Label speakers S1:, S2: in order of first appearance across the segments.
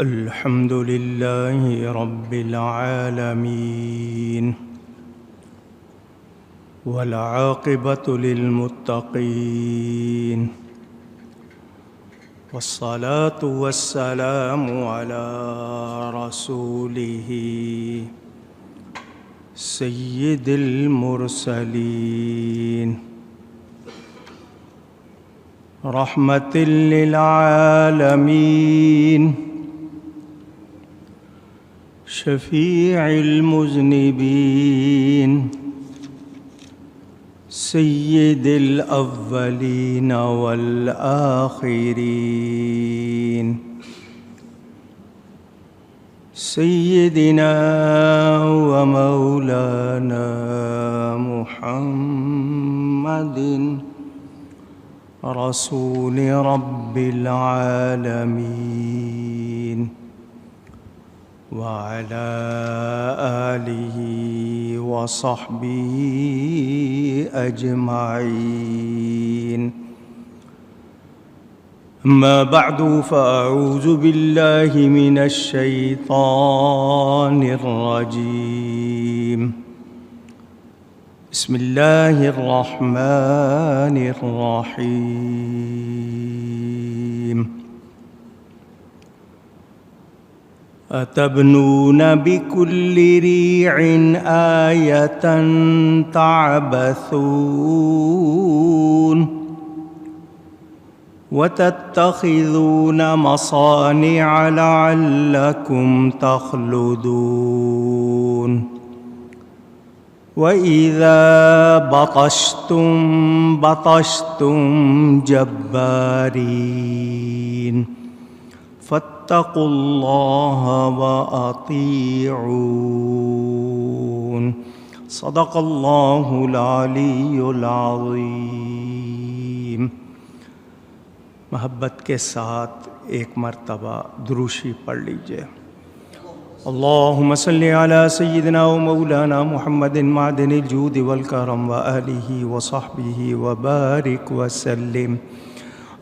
S1: الحمد لله رب العالمين والعاقبة للمتقين والصلاة والسلام على رسوله سيد المرسلين رحمة للعالمين شفيع المذنبين سيد الأولين والآخرين سيدنا ومولانا محمد رسول رب العالمين وعلى آله وصحبه أجمعين. أما بعد فأعوذ بالله من الشيطان الرجيم. بسم الله الرحمن الرحيم. أتبنون بكل ريع آية تعبثون وتتخذون مصانع لعلكم تخلدون وإذا بطشتم جبارين فاتقوا الله وأطيعون. صدق الله العلی العظیم. محبت کے ساتھ ایک مرتبہ دروشی پڑھ لیجئے. اللہم صلی علی سیدنا و مولانا محمد معدن الجود والکرم وآلہ وصحبہ وبارک وسلم.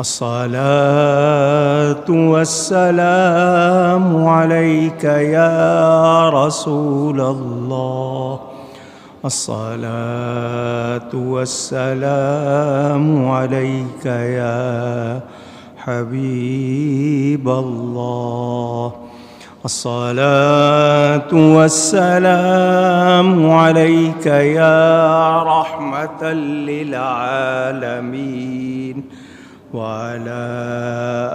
S1: الصلاة والسلام عليك يا رسول الله. الصلاة والسلام عليك يا حبيب الله. الصلاة والسلام عليك يا رحمة للعالمين وعلى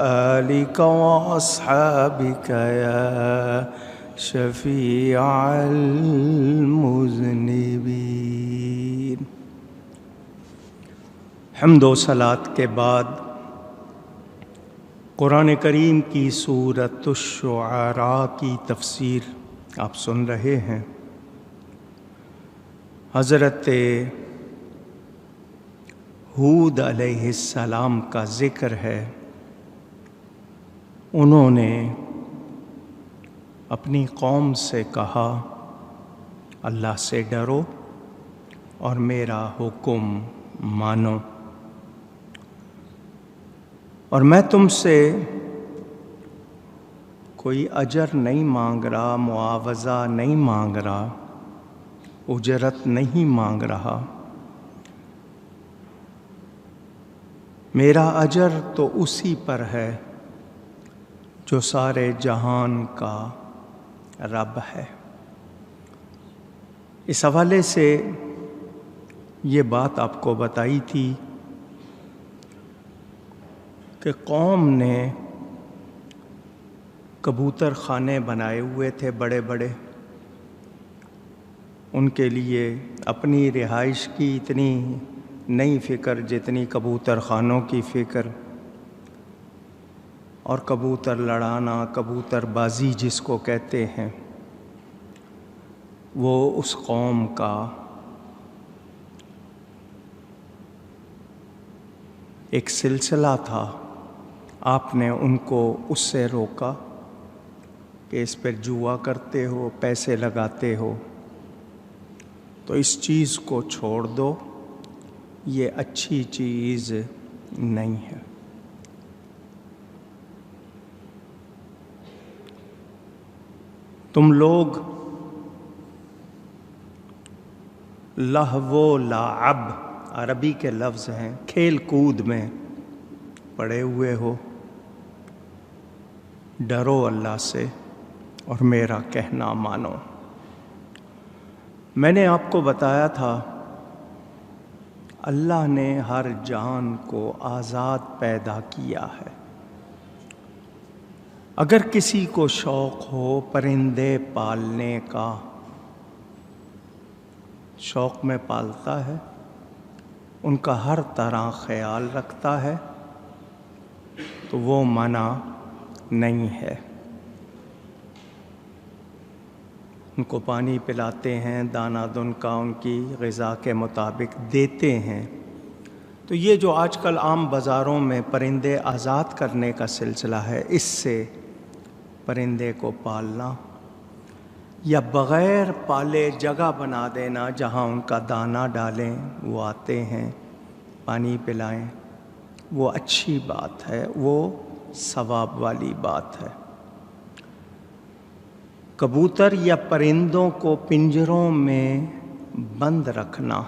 S1: آلك وأصحابك يا شفيع المذنبين. حمد و صلاۃ کے بعد قرآن کریم کی سورۃ الشعراء کی تفسیر آپ سن رہے ہیں. حضرت ہود علیہ السلام کا ذکر ہے. انہوں نے اپنی قوم سے کہا اللہ سے ڈرو اور میرا حکم مانو، اور میں تم سے کوئی اجر نہیں مانگ رہا، معاوضہ نہیں مانگ رہا، اجرت نہیں مانگ رہا. میرا اجر تو اسی پر ہے جو سارے جہان کا رب ہے. اس حوالے سے یہ بات آپ کو بتائی تھی کہ قوم نے کبوتر خانے بنائے ہوئے تھے بڑے بڑے. ان کے لیے اپنی رہائش کی اتنی نہیں فکر جتنی کبوتر خانوں کی فکر، اور کبوتر لڑانا، کبوتر بازی جس کو کہتے ہیں، وہ اس قوم کا ایک سلسلہ تھا. آپ نے ان کو اس سے روکا کہ اس پر جوا کرتے ہو، پیسے لگاتے ہو، تو اس چیز کو چھوڑ دو، یہ اچھی چیز نہیں ہے. تم لوگ لہو و لعب عربی کے لفظ ہیں، کھیل کود میں پڑے ہوئے ہو، ڈرو اللہ سے اور میرا کہنا مانو۔ میں نے آپ کو بتایا تھا اللہ نے ہر جان کو آزاد پیدا کیا ہے۔ اگر کسی کو شوق ہو پرندے پالنے کا، شوق میں پالتا ہے، ان کا ہر طرح خیال رکھتا ہے، تو وہ منع نہیں ہے۔ ان کو پانی پلاتے ہیں، دانہ دن کا ان کی غذا کے مطابق دیتے ہیں۔ تو یہ جو آج کل عام بازاروں میں پرندے آزاد کرنے کا سلسلہ ہے، اس سے پرندے کو پالنا یا بغیر پالے جگہ بنا دینا جہاں ان کا دانہ ڈالیں، وہ آتے ہیں، پانی پلائیں، وہ اچھی بات ہے، وہ ثواب والی بات ہے۔ کبوتر یا پرندوں کو پنجروں میں بند رکھنا،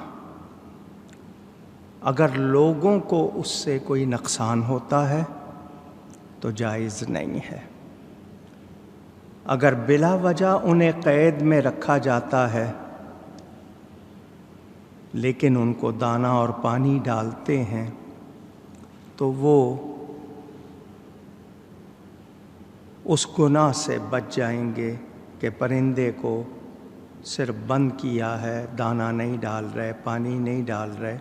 S1: اگر لوگوں کو اس سے کوئی نقصان ہوتا ہے تو جائز نہیں ہے۔ اگر بلا وجہ انہیں قید میں رکھا جاتا ہے لیکن ان کو دانہ اور پانی ڈالتے ہیں تو وہ اس گناہ سے بچ جائیں گے کہ پرندے کو صرف بند کیا ہے، دانہ نہیں ڈال رہے، پانی نہیں ڈال رہے،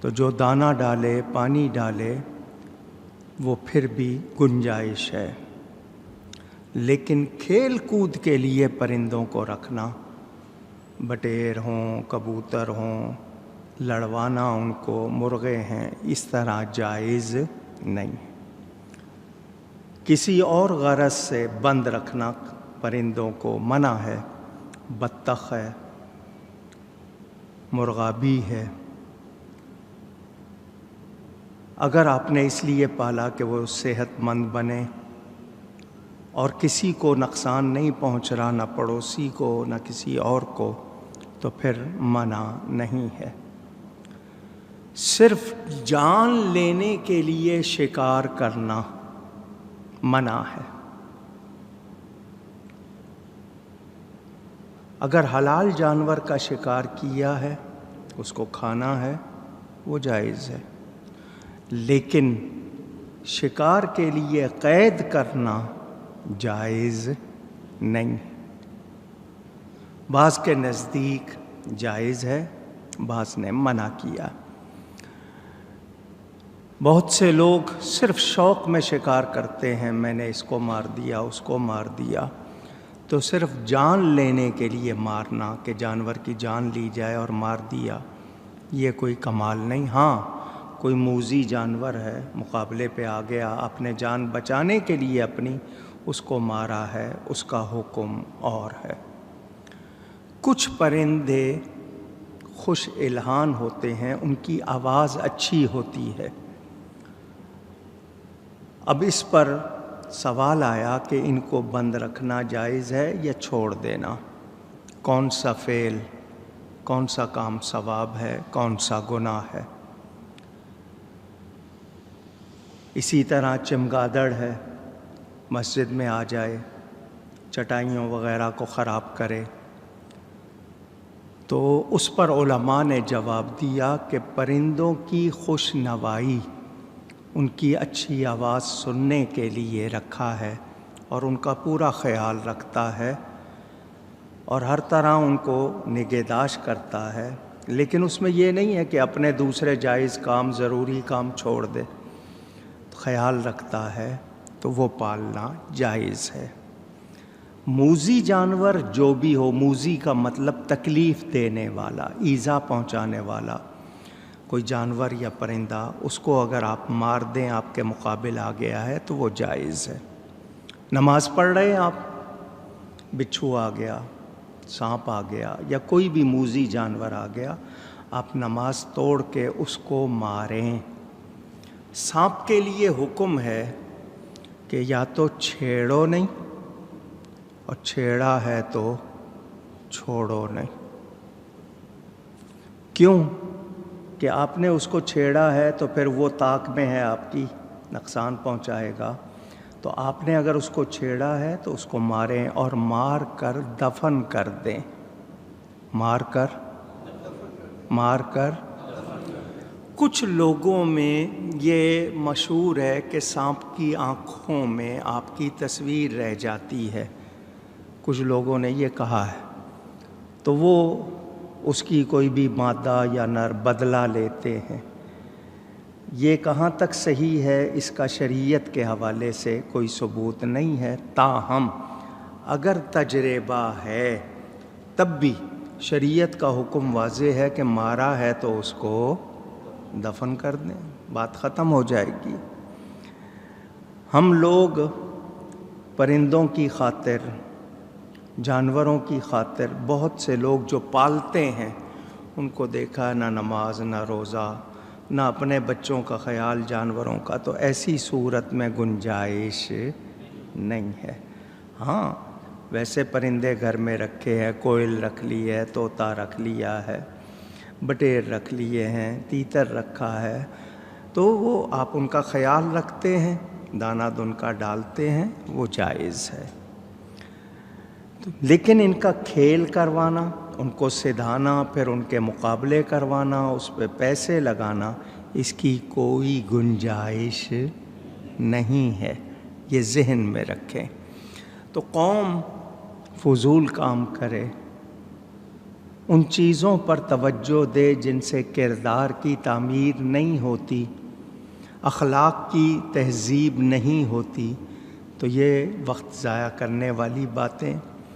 S1: تو جو دانہ ڈالے، پانی ڈالے، وہ پھر بھی گنجائش ہے۔ لیکن کھیل کود کے لیے پرندوں کو رکھنا، بٹیر ہوں، کبوتر ہوں، لڑوانا ان کو، مرغے ہیں، اس طرح جائز نہیں۔ کسی اور غرض سے بند رکھنا پرندوں کو منع ہے۔ بطخ ہے، مرغابی ہے، اگر آپ نے اس لیے پالا کہ وہ صحت مند بنے اور کسی کو نقصان نہیں پہنچ رہا، نہ پڑوسی کو نہ کسی اور کو، تو پھر منع نہیں ہے۔ صرف جان لینے کے لیے شکار کرنا منع ہے۔ اگر حلال جانور کا شکار کیا ہے، اس کو کھانا ہے، وہ جائز ہے، لیکن شکار کے لیے قید کرنا جائز نہیں۔ بعض کے نزدیک جائز ہے، بعض نے منع کیا۔ بہت سے لوگ صرف شوق میں شکار کرتے ہیں، میں نے اس کو مار دیا، اس کو مار دیا، تو صرف جان لینے کے لیے مارنا کہ جانور کی جان لی جائے اور مار دیا، یہ کوئی کمال نہیں۔ ہاں، کوئی موذی جانور ہے، مقابلے پہ آ گیا، اپنے جان بچانے کے لیے اپنی، اس کو مارا ہے، اس کا حکم اور ہے۔ کچھ پرندے خوش الحان ہوتے ہیں، ان کی آواز اچھی ہوتی ہے۔ اب اس پر سوال آیا کہ ان کو بند رکھنا جائز ہے یا چھوڑ دینا، کون سا فعل، کون سا کام ثواب ہے، کون سا گناہ ہے۔ اسی طرح چمگادڑ ہے، مسجد میں آ جائے، چٹائیوں وغیرہ کو خراب کرے، تو اس پر علماء نے جواب دیا کہ پرندوں کی خوش نوائی، ان کی اچھی آواز سننے کے لیے رکھا ہے اور ان کا پورا خیال رکھتا ہے اور ہر طرح ان کو نگہداشت کرتا ہے، لیکن اس میں یہ نہیں ہے کہ اپنے دوسرے جائز کام، ضروری کام چھوڑ دے، خیال رکھتا ہے، تو وہ پالنا جائز ہے۔ موذی جانور جو بھی ہو، موذی کا مطلب تکلیف دینے والا، ایذا پہنچانے والا کوئی جانور یا پرندہ، اس کو اگر آپ مار دیں، آپ کے مقابل آ گیا ہے تو وہ جائز ہے۔ نماز پڑھ رہے ہیں آپ، بچھو آ گیا، سانپ آ گیا یا کوئی بھی موذی جانور آ گیا، آپ نماز توڑ کے اس کو ماریں۔ سانپ کے لیے حکم ہے کہ یا تو چھیڑو نہیں اور چھیڑا ہے تو چھوڑو نہیں۔ کیوں کہ آپ نے اس کو چھیڑا ہے تو پھر وہ طاق میں ہے آپ کی، نقصان پہنچائے گا۔ تو آپ نے اگر اس کو چھیڑا ہے تو اس کو ماریں، اور مار کر دفن کر دیں۔ مار کر کچھ لوگوں میں یہ مشہور ہے کہ سانپ کی آنکھوں میں آپ کی تصویر رہ جاتی ہے، کچھ لوگوں نے یہ کہا ہے، تو وہ اس کی کوئی بھی مادہ یا نر بدلہ لیتے ہیں۔ یہ کہاں تک صحیح ہے اس کا شریعت کے حوالے سے کوئی ثبوت نہیں ہے، تاہم اگر تجربہ ہے تب بھی شریعت کا حکم واضح ہے کہ مارا ہے تو اس کو دفن کر دیں، بات ختم ہو جائے گی۔ ہم لوگ پرندوں کی خاطر، جانوروں کی خاطر، بہت سے لوگ جو پالتے ہیں ان کو دیکھا نہ نماز نہ روزہ نہ اپنے بچوں کا خیال جانوروں کا، تو ایسی صورت میں گنجائش نہیں ہے۔ ہاں ویسے پرندے گھر میں رکھے ہیں، کوئل رکھ لی ہے، طوطا رکھ لیا ہے، بٹیر رکھ لیے ہیں، تیتر رکھا ہے، تو وہ آپ ان کا خیال رکھتے ہیں، دانہ دن کا ڈالتے ہیں، وہ جائز ہے۔ لیکن ان کا کھیل کروانا، ان کو سدھانا، پھر ان کے مقابلے کروانا، اس پہ پیسے لگانا، اس کی کوئی گنجائش نہیں ہے، یہ ذہن میں رکھیں۔ تو قوم فضول کام کرے، ان چیزوں پر توجہ دے جن سے کردار کی تعمیر نہیں ہوتی، اخلاق کی تہذیب نہیں ہوتی، تو یہ وقت ضائع کرنے والی باتیں